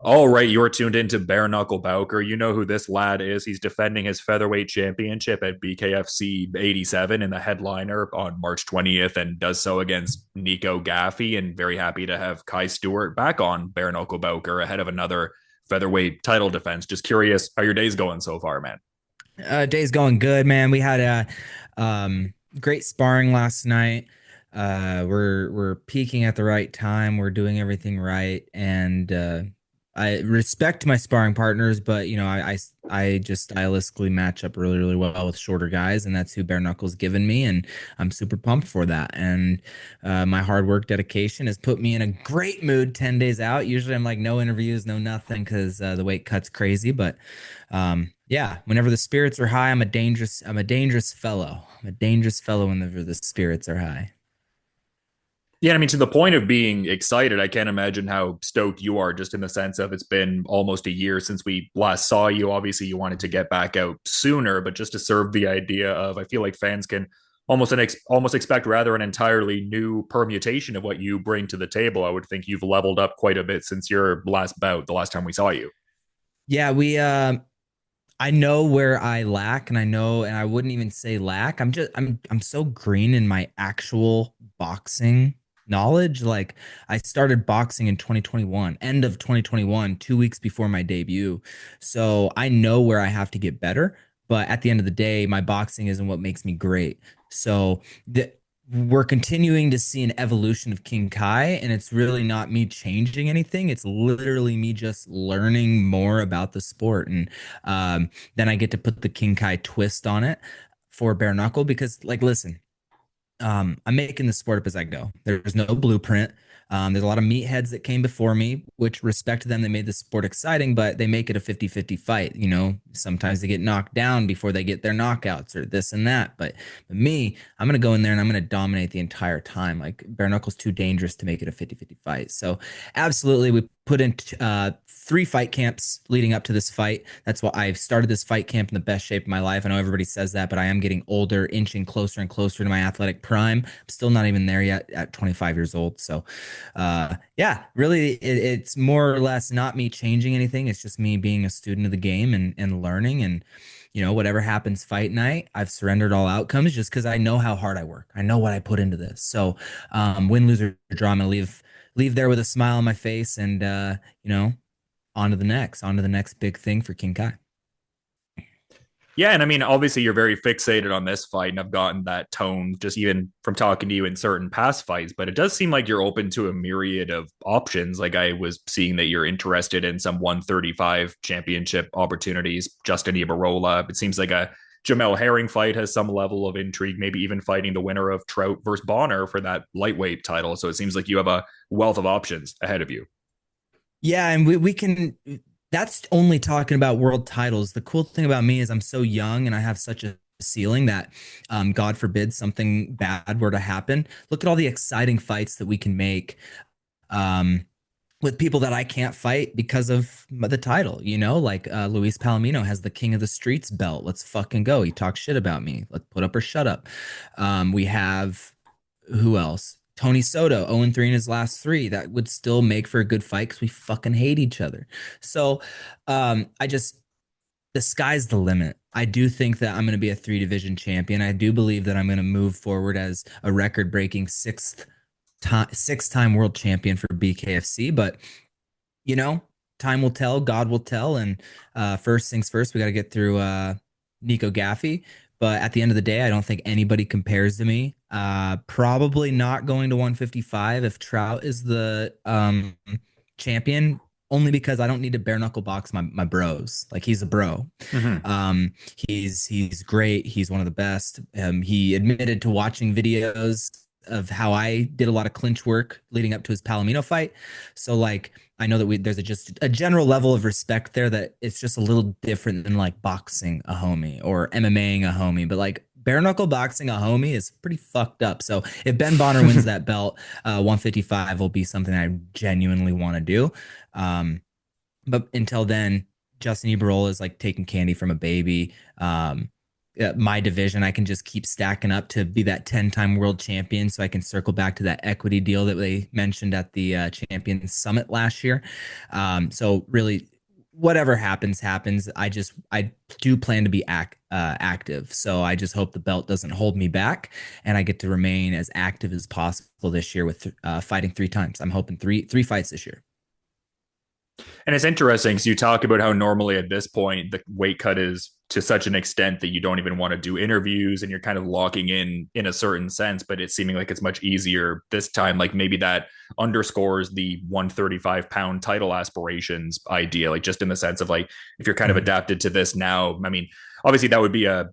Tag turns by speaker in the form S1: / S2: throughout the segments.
S1: All right, you're tuned into Bare Knuckle Bowker. You know who this lad is. He's defending his featherweight championship at BKFC 87 in the headliner on March 20th and does so against Nico Gaffie. And very happy to have Kai Stewart back on Bare Knuckle Bowker ahead of another featherweight title defense. Just curious how your day's going so far, man.
S2: Day's going good, man. We had great sparring last night. We're peaking at the right time. We're doing everything right, and I respect my sparring partners, but I just stylistically match up really well with shorter guys, and that's who Bare Knuckles given me, and I'm super pumped for that. And my hard work, dedication has put me in a great mood 10 days out. Usually, I'm like no interviews, no nothing, because the weight cut's crazy, but yeah, whenever the spirits are high, I'm a dangerous fellow. I'm a dangerous fellow whenever the spirits are high.
S1: Yeah, I mean, to the point of being excited, I can't imagine how stoked you are, just in the sense of it's been almost a year since we last saw you. Obviously, you wanted to get back out sooner, but just to serve the idea of, I feel like fans can almost expect rather an entirely new permutation of what you bring to the table. I would think you've leveled up quite a bit since your last bout, the last time we saw you.
S2: Yeah, I know where I lack, and I know, and I wouldn't even say lack. I'm so green in my actual boxing knowledge. Like I started boxing in 2021, end of 2021, 2 weeks before my debut. So I know where I have to get better. But at the end of the day, my boxing isn't what makes me great. So we're continuing to see an evolution of King Kai, and it's really not me changing anything. It's literally me just learning more about the sport. And then I get to put the King Kai twist on it for bare knuckle because, like, listen, I'm making the sport up as I go. There's no blueprint. There's a lot of meatheads that came before me, which respect to them. They made the sport exciting, but they make it a 50-50 fight. You know, sometimes they get knocked down before they get their knockouts or this and that. But me, I'm going to go in there and I'm going to dominate the entire time. Like bare knuckles too dangerous to make it a 50-50 fight. So absolutely, we put in 3 fight camps leading up to this fight. That's why I've started this fight camp in the best shape of my life. I know everybody says that, but I am getting older, inching closer and closer to my athletic prime. I'm still not even there yet at 25 years old. So, yeah, really, it's more or less not me changing anything. It's just me being a student of the game and learning. And, whatever happens fight night, I've surrendered all outcomes just because I know how hard I work. I know what I put into this. So, win, lose, or draw, I'm going to leave there with a smile on my face and, on to the next big thing for King Kai.
S1: Yeah, and I mean, obviously, you're very fixated on this fight, and I've gotten that tone just even from talking to you in certain past fights. But it does seem like you're open to a myriad of options. Like I was seeing that you're interested in some 135 championship opportunities. Justin Ibarola. It seems like a Jamel Herring fight has some level of intrigue. Maybe even fighting the winner of Trout versus Bonner for that lightweight title. So it seems like you have a wealth of options ahead of you.
S2: Yeah, and we can that's only talking about world titles. The cool thing about me is I'm so young and I have such a ceiling that God forbid something bad were to happen. Look at all the exciting fights that we can make um with people that I can't fight because of the title, like Luis Palomino has the King of the Streets belt. Let's fucking go. He talks shit about me. Let's put up or shut up. We have who else? Tony Soto, 0-3 in his last three. That would still make for a good fight because we fucking hate each other. So the sky's the limit. I do think that I'm going to be a three-division champion. I do believe that I'm going to move forward as a record-breaking six-time world champion for BKFC. But you know, time will tell, God will tell, and first things first, we got to get through Nico Gaffie. But at the end of the day, I don't think anybody compares to me. Probably not going to 155 if Trout is the champion, only because I don't need to bare knuckle box my bros. Like he's a bro.
S1: Mm-hmm.
S2: He's great. He's one of the best. He admitted to watching videos of how I did a lot of clinch work leading up to his Palomino fight. So like I know that there's just a general level of respect there that it's just a little different than like boxing a homie or MMAing a homie, but like bare knuckle boxing a homie is pretty fucked up. So if Ben Bonner wins that belt, 155 will be something I genuinely want to do. Um, but until then, Justin Eberol is like taking candy from a baby. my division, I can just keep stacking up to be that 10-time world champion. So I can circle back to that equity deal that they mentioned at the Champions Summit last year. So really, whatever happens, happens. I do plan to be active. So I just hope the belt doesn't hold me back, and I get to remain as active as possible this year with fighting 3 times. I'm hoping three fights this year.
S1: And it's interesting because you talk about how normally at this point the weight cut is to such an extent that you don't even want to do interviews and you're kind of locking in a certain sense, but it's seeming like it's much easier this time. Like maybe that underscores the 135-pound title aspirations idea, like just in the sense of like if you're kind of
S2: Mhm.
S1: adapted to this now, I mean, obviously that would be a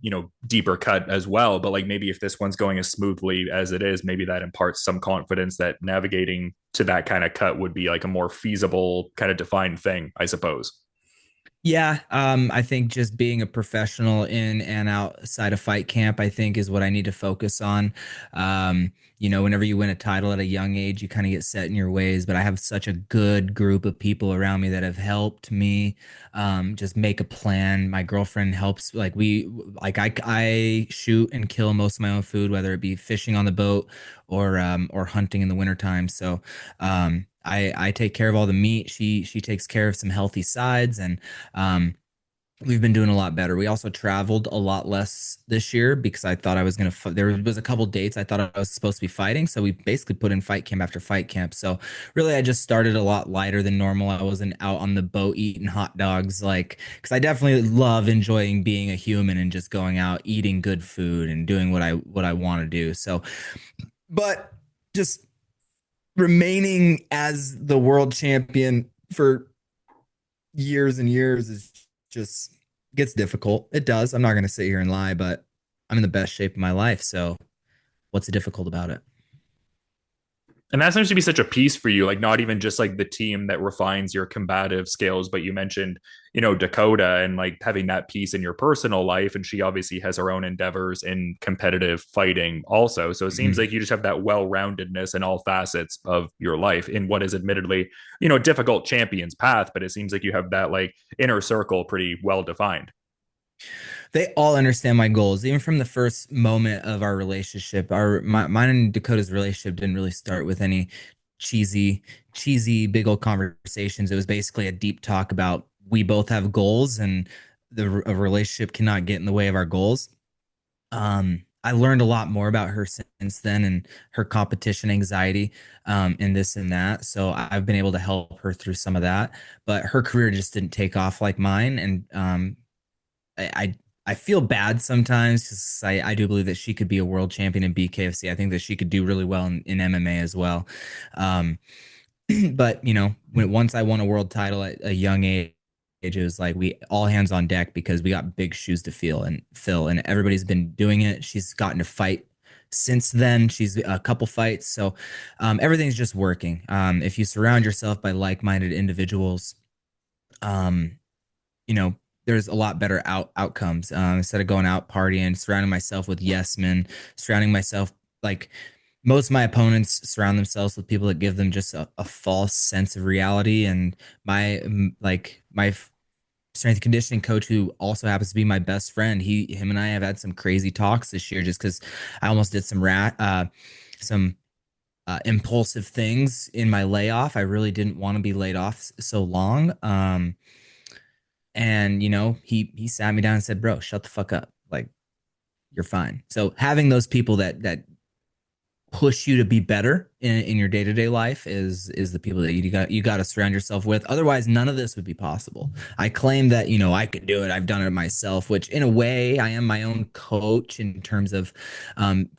S1: deeper cut as well, but like maybe if this one's going as smoothly as it is, maybe that imparts some confidence that navigating to that kind of cut would be like a more feasible kind of defined thing, I suppose.
S2: Yeah, I think just being a professional in and outside of fight camp, I think is what I need to focus on. Whenever you win a title at a young age, you kind of get set in your ways, but I have such a good group of people around me that have helped me just make a plan. My girlfriend helps, I shoot and kill most of my own food, whether it be fishing on the boat or hunting in the wintertime. So I take care of all the meat. She takes care of some healthy sides, and um, we've been doing a lot better. We also traveled a lot less this year because I thought I was gonna. There was a couple dates I thought I was supposed to be fighting, so we basically put in fight camp after fight camp. So really, I just started a lot lighter than normal. I wasn't out on the boat eating hot dogs, like because I definitely love enjoying being a human and just going out eating good food and doing what I want to do. So, but just remaining as the world champion for years and years is just gets difficult. It does. I'm not going to sit here and lie, but I'm in the best shape of my life. So what's difficult about it?
S1: And that seems to be such a piece for you, like not even just like the team that refines your combative skills, but you mentioned, Dakota and like having that piece in your personal life. And she obviously has her own endeavors in competitive fighting also. So it seems
S2: Mhm.
S1: like you just have that well roundedness in all facets of your life in what is admittedly, difficult champion's path. But it seems like you have that like inner circle pretty well defined.
S2: They all understand my goals, even from the first moment of our relationship. Mine and Dakota's relationship didn't really start with any cheesy, cheesy big old conversations. It was basically a deep talk about we both have goals and a relationship cannot get in the way of our goals. I learned a lot more about her since then and her competition anxiety, and this and that. So I've been able to help her through some of that, but her career just didn't take off like mine. And I, I I feel bad sometimes because I do believe that she could be a world champion in BKFC. I think that she could do really well in MMA as well. Um, but once I won a world title at a young age, it was like we all hands on deck because we got big shoes to fill, and everybody's been doing it. She's gotten to fight since then. She's a couple fights, so everything's just working. If you surround yourself by like-minded individuals, um, you know, there's a lot better outcomes. Instead of going out partying, surrounding myself with yes men, surrounding myself like most of my opponents surround themselves with people that give them just a false sense of reality. And my strength and conditioning coach, who also happens to be my best friend, him and I have had some crazy talks this year just because I almost did some impulsive things in my layoff. I really didn't want to be laid off so long. And he sat me down and said, "Bro, shut the fuck up. Like you're fine." So having those people that push you to be better in your day-to-day life is the people that you got to surround yourself with. Otherwise, none of this would be possible. I claim that, I could do it. I've done it myself, which in a way I am my own coach in terms of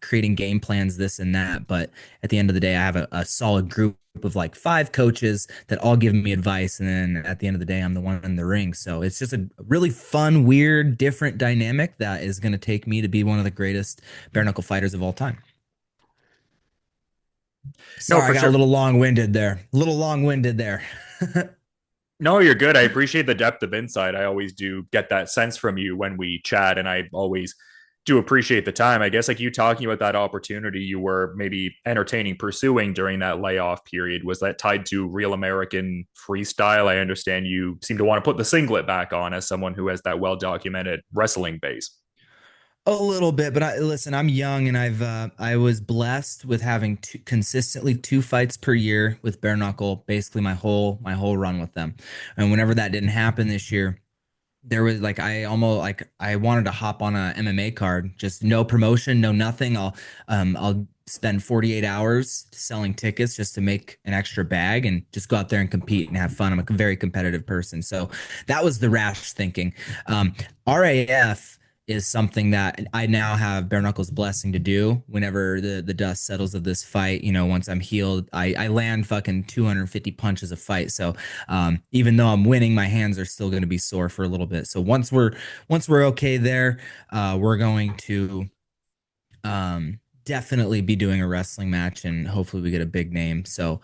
S2: creating game plans, this and that. But at the end of the day, I have a solid group of like 5 coaches that all give me advice. And then at the end of the day, I'm the one in the ring. So it's just a really fun, weird, different dynamic that is going to take me to be one of the greatest bare knuckle fighters of all time.
S1: No,
S2: Sorry, I
S1: for
S2: got a
S1: sure.
S2: little long-winded there. A little long-winded there.
S1: No, you're good. I appreciate the depth of insight. I always do get that sense from you when we chat, and I always do appreciate the time. I guess like you talking about that opportunity you were maybe entertaining pursuing during that layoff period, was that tied to Real American Freestyle? I understand you seem to want to put the singlet back on as someone who has that well documented wrestling base.
S2: A little bit, but listen, I'm young and I was blessed with having consistently 2 fights per year with bare knuckle, basically my whole run with them. And whenever that didn't happen this year, there was like I almost like I wanted to hop on a MMA card, just no promotion, no nothing. I'll spend 48 hours selling tickets just to make an extra bag and just go out there and compete and have fun. I'm a very competitive person. So that was the rash thinking. RAF is something that I now have bare knuckles blessing to do whenever the dust settles of this fight. Once I'm healed, I land fucking 250 punches a fight. So even though I'm winning, my hands are still going to be sore for a little bit. So once we're okay there, we're going to definitely be doing a wrestling match, and hopefully we get a big name. So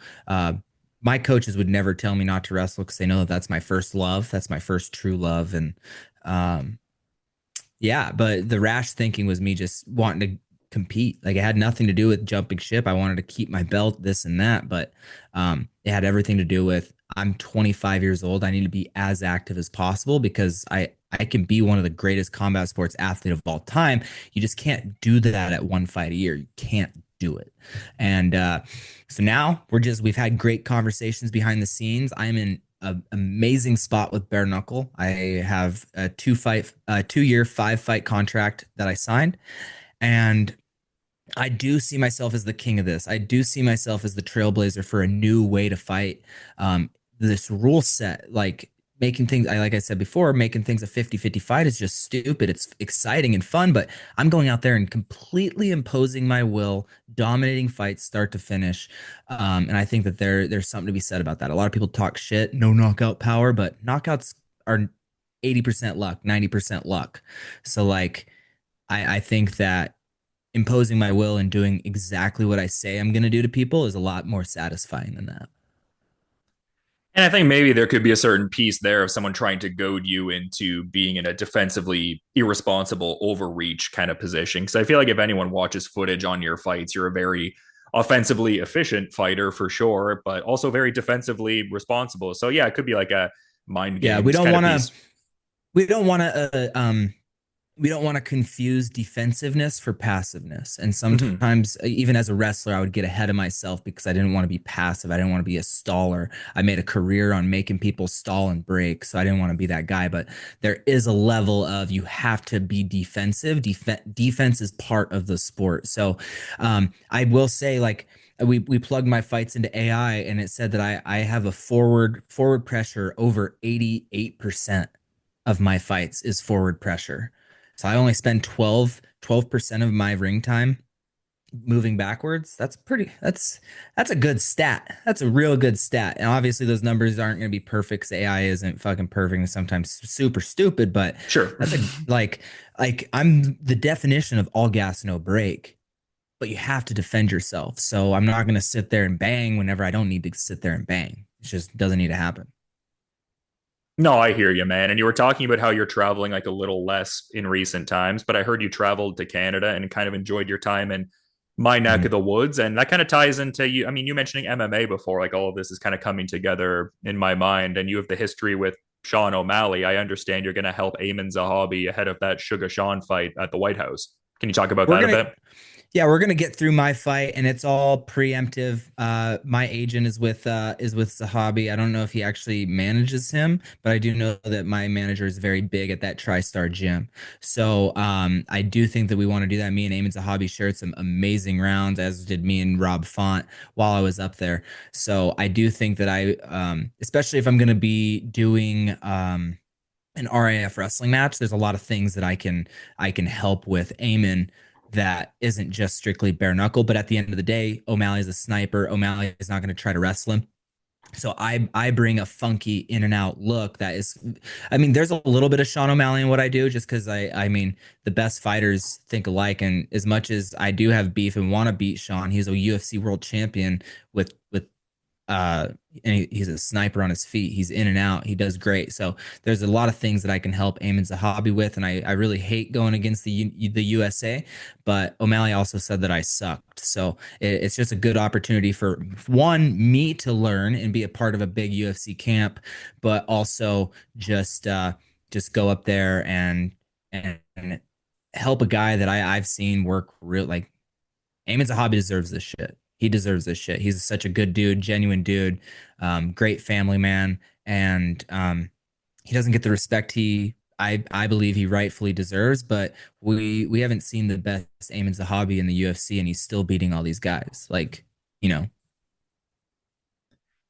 S2: my coaches would never tell me not to wrestle because they know that that's my first love, that's my first true love, and um, yeah. But the rash thinking was me just wanting to compete. Like it had nothing to do with jumping ship. I wanted to keep my belt, this and that, but it had everything to do with I'm 25 years old. I need to be as active as possible because I can be one of the greatest combat sports athlete of all time. You just can't do that at one fight a year. You can't do it. And so now we've had great conversations behind the scenes. I'm in an amazing spot with bare knuckle. I have a 2-year 5-fight contract that I signed, and I do see myself as the king of this. I do see myself as the trailblazer for a new way to fight. This rule set, like making things, like I said before, making things a 50-50 fight is just stupid. It's exciting and fun, but I'm going out there and completely imposing my will, dominating fights start to finish. And I think that there's something to be said about that. A lot of people talk shit, no knockout power, but knockouts are 80% luck, 90% luck. So like I think that imposing my will and doing exactly what I say I'm going to do to people is a lot more satisfying than that.
S1: And I think maybe there could be a certain piece there of someone trying to goad you into being in a defensively irresponsible overreach kind of position. Because I feel like if anyone watches footage on your fights, you're a very offensively efficient fighter for sure, but also very defensively responsible. So yeah, it could be like a mind
S2: Yeah,
S1: games kind of piece.
S2: we don't want to we don't want to confuse defensiveness for passiveness. And
S1: Mm-hmm.
S2: sometimes, even as a wrestler, I would get ahead of myself because I didn't want to be passive. I didn't want to be a staller. I made a career on making people stall and break. So I didn't want to be that guy. But there is a level of you have to be defensive. Defense is part of the sport. So I will say, like, we plugged my fights into AI and it said that I have a forward pressure over 88% of my fights is forward pressure. So I only spend 12% of my ring time moving backwards. That's a good stat. That's a real good stat. And obviously those numbers aren't going to be perfect 'cause AI isn't fucking perfect and sometimes super stupid, but
S1: Sure.
S2: that's a like I'm the definition of all gas no brake. But you have to defend yourself. So I'm not going to sit there and bang whenever I don't need to sit there and bang. It just doesn't need to happen.
S1: No, I hear you, man. And you were talking about how you're traveling like a little less in recent times, but I heard you traveled to Canada and kind of enjoyed your time in my neck of
S2: Mhm.
S1: the woods. And that kind of ties into you. I mean, you mentioning MMA before, like all of this is kind of coming together in my mind. And you have the history with Sean O'Malley. I understand you're going to help Eamon Zahabi ahead of that Sugar Sean fight at the White House. Can you talk about
S2: We're
S1: that a
S2: gonna
S1: bit?
S2: Yeah, we're gonna get through my fight, and it's all preemptive. My agent is with Sahabi. I don't know if he actually manages him, but I do know that my manager is very big at that TriStar gym. So I do think that we want to do that. Me and Eamon Zahabi shared some amazing rounds, as did me and Rob Font while I was up there. So I do think that especially if I'm gonna be doing an RAF wrestling match, there's a lot of things that I can help with Eamon that isn't just strictly bare knuckle. But at the end of the day, O'Malley's a sniper. O'Malley is not going to try to wrestle him. So I bring a funky in and out look that is, I mean, there's a little bit of Sean O'Malley in what I do, just because I mean, the best fighters think alike. And as much as I do have beef and want to beat Sean, he's a UFC world champion with uh and he's a sniper on his feet. He's in and out. He does great. So there's a lot of things that I can help Eamon's a hobby with, and I really hate going against the USA. But O'Malley also said that I sucked, so it's just a good opportunity for one me to learn and be a part of a big UFC camp, but also just go up there and help a guy that I've seen work real like Eamon Zahabi deserves this shit. He deserves this shit. He's such a good dude, genuine dude, great family man, and he doesn't get the respect I believe he rightfully deserves. But we haven't seen the best Eamon Zahabi in the UFC, and he's still beating all these guys. Like, you know,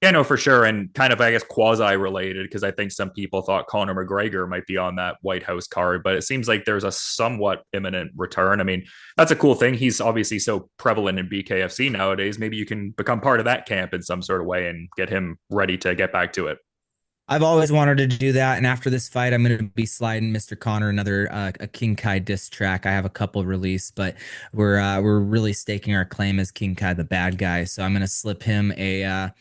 S1: Yeah, no, for sure. And kind of, I guess, quasi related, because I think some people thought Conor McGregor might be on that White House card, but it seems like there's a somewhat imminent return. I mean, that's a cool thing. He's obviously so prevalent in BKFC nowadays. Maybe you can become part of that camp in some sort of way and get him ready to get back to it.
S2: I've always wanted to do that, and after this fight, I'm going to be sliding Mr. Connor another a King Kai diss track. I have a couple released, but we're really staking our claim as King Kai the bad guy. So I'm going to slip him a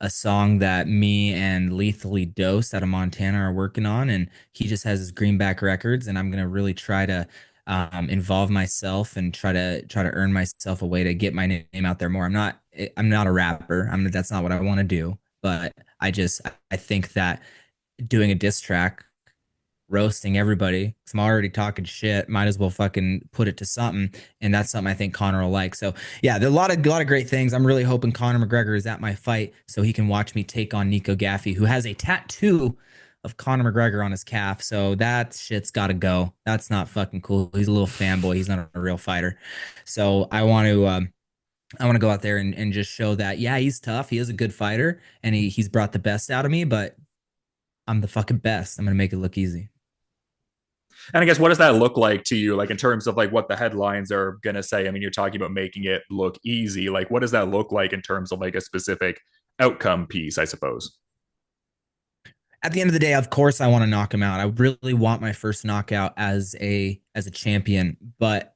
S2: song that me and Lethally Dose out of Montana are working on, and he just has his Greenback Records, and I'm going to really try to involve myself and try to earn myself a way to get my name out there more. I'm not a rapper. That's not what I want to do, but I think that doing a diss track, roasting everybody, 'cause I'm already talking shit, might as well fucking put it to something. And that's something I think Connor will like. So yeah, there are a lot of great things. I'm really hoping Conor McGregor is at my fight so he can watch me take on Nico Gaffie, who has a tattoo of Conor McGregor on his calf. So that shit's gotta go. That's not fucking cool. He's a little fanboy. He's not a real fighter. So I want to go out there and just show that, yeah, he's tough. He is a good fighter and he's brought the best out of me, but I'm the fucking best. I'm going to make it look easy.
S1: And I guess, what does that look like to you, like in terms of like what the headlines are going to say? I mean, you're talking about making it look easy. Like, what does that look like in terms of like a specific outcome piece, I suppose?
S2: At the end of the day, of course, I want to knock him out. I really want my first knockout as a champion, but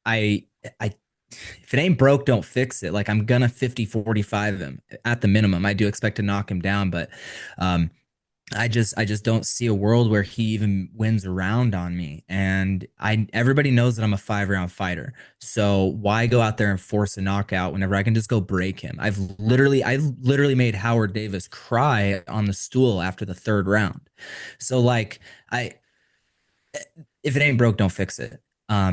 S2: I I if it ain't broke, don't fix it. Like I'm gonna 50-45 him at the minimum. I do expect to knock him down, but um I just don't see a world where he even wins a round on me. And everybody knows that I'm a 5 round fighter. So why go out there and force a knockout whenever I can just go break him? I literally made Howard Davis cry on the stool after the third round. So like I if it ain't broke, don't fix it.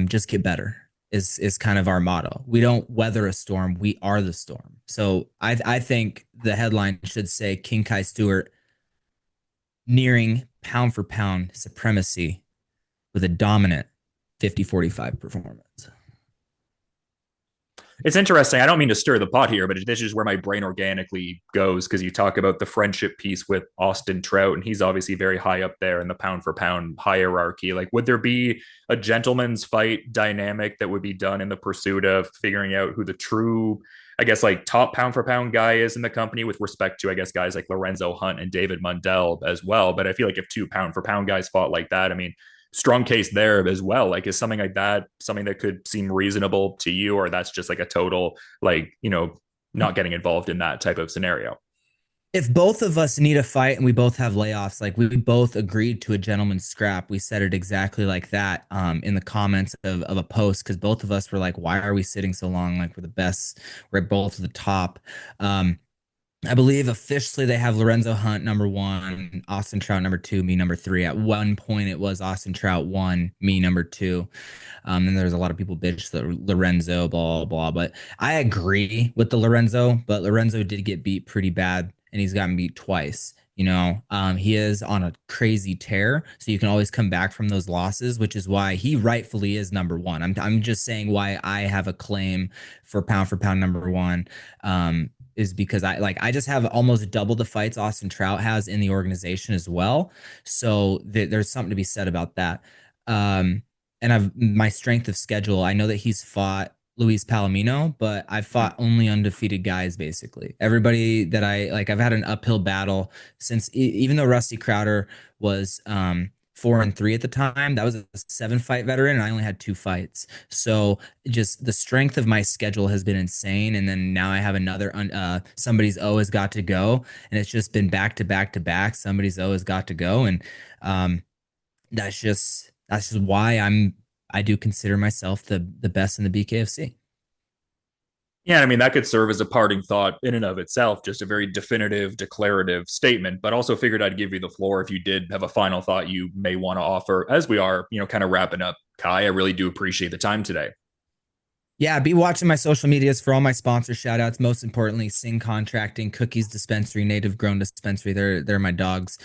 S2: Just get better is kind of our motto. We don't weather a storm, we are the storm. So I think the headline should say King Kai Stewart nearing pound for pound supremacy with a dominant 50-45 performance.
S1: It's interesting. I don't mean to stir the pot here, but this is where my brain organically goes, because you talk about the friendship piece with Austin Trout, and he's obviously very high up there in the pound for pound hierarchy. Like, would there be a gentleman's fight dynamic that would be done in the pursuit of figuring out who the true, I guess, like top pound for pound guy is in the company, with respect to, I guess, guys like Lorenzo Hunt and David Mundell as well? But I feel like if two pound for pound guys fought like that, I mean, strong case there as well. Like, is something like that something that could seem reasonable to you, or that's just like a total, like, not getting involved in that type of scenario?
S2: If both of us need a fight and we both have layoffs, like we both agreed to a gentleman's scrap, we said it exactly like that in the comments of a post, because both of us were like, why are we sitting so long? Like we're the best, we're both at the top. Um, I believe officially they have Lorenzo Hunt number one, Austin Trout number two, me number three. At one point, it was Austin Trout one, me number two. And there's a lot of people bitch that Lorenzo, blah, blah, blah. But I agree with the Lorenzo, but Lorenzo did get beat pretty bad, and he's gotten beat twice. He is on a crazy tear, so you can always come back from those losses, which is why he rightfully is number one. I'm just saying why I have a claim for pound number one. Is because I just have almost double the fights Austin Trout has in the organization as well. So there's something to be said about that. And I've my strength of schedule. I know that he's fought Luis Palomino, but I've fought only undefeated guys basically. Everybody that I like, I've had an uphill battle since even though Rusty Crowder was 4-3 at the time. That was a 7 fight veteran, and I only had 2 fights. So just the strength of my schedule has been insane. And then now I have another somebody's O has got to go, and it's just been back to back to back. Somebody's O has got to go, and um, that's just why I do consider myself the best in the BKFC.
S1: Yeah, I mean, that could serve as a parting thought in and of itself, just a very definitive, declarative statement. But also figured I'd give you the floor if you did have a final thought you may want to offer as we are, kind of wrapping up Kai, I really do appreciate the time today.
S2: Yeah, be watching my social medias for all my sponsor shout outs. Most importantly, Sing Contracting, Cookies Dispensary, Native Grown Dispensary. They're my dogs.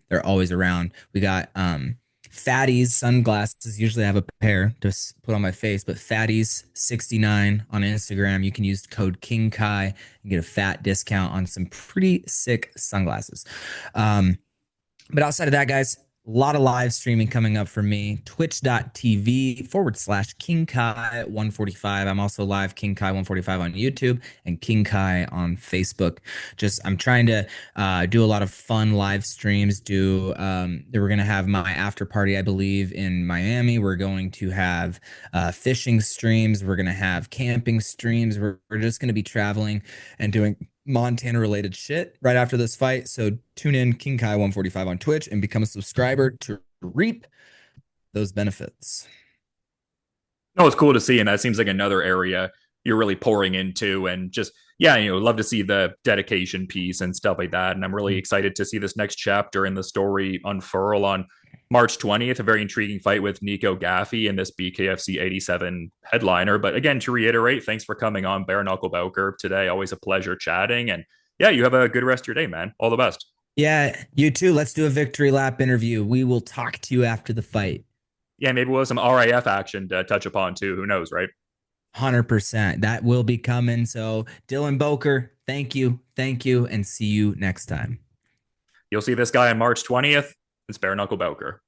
S2: They're always around. We got Fatties sunglasses. Usually I have a pair to put on my face, but Fatties 69 on Instagram. You can use code King Kai and get a fat discount on some pretty sick sunglasses. But outside of that, guys, a lot of live streaming coming up for me. Twitch.tv/King Kai 145. I'm also live King Kai 145 on YouTube and King Kai on Facebook. I'm trying to do a lot of fun live streams. We're gonna have my after party, I believe, in Miami. We're going to have fishing streams. We're gonna have camping streams. We're just gonna be traveling and doing Montana related shit right after this fight. So tune in King Kai 145 on Twitch and become a subscriber to reap those benefits.
S1: No, it's cool to see. And that seems like another area you're really pouring into and just, yeah, love to see the dedication piece and stuff like that. And I'm really excited to see this next chapter in the story unfurl on March 20th, a very intriguing fight with Nico Gaffie in this BKFC 87 headliner. But again, to reiterate, thanks for coming on Bare Knuckle Bowker today. Always a pleasure chatting. And yeah, you have a good rest of your day, man. All the best.
S2: Yeah, you too. Let's do a victory lap interview. We will talk to you after the fight.
S1: Yeah, maybe we'll have some RAF action to touch upon too. Who knows, right?
S2: 100%. That will be coming. So, Dylan Boker, thank you. Thank you. And see you next time.
S1: You'll see this guy on March 20th. It's Bare Knuckle Bowker.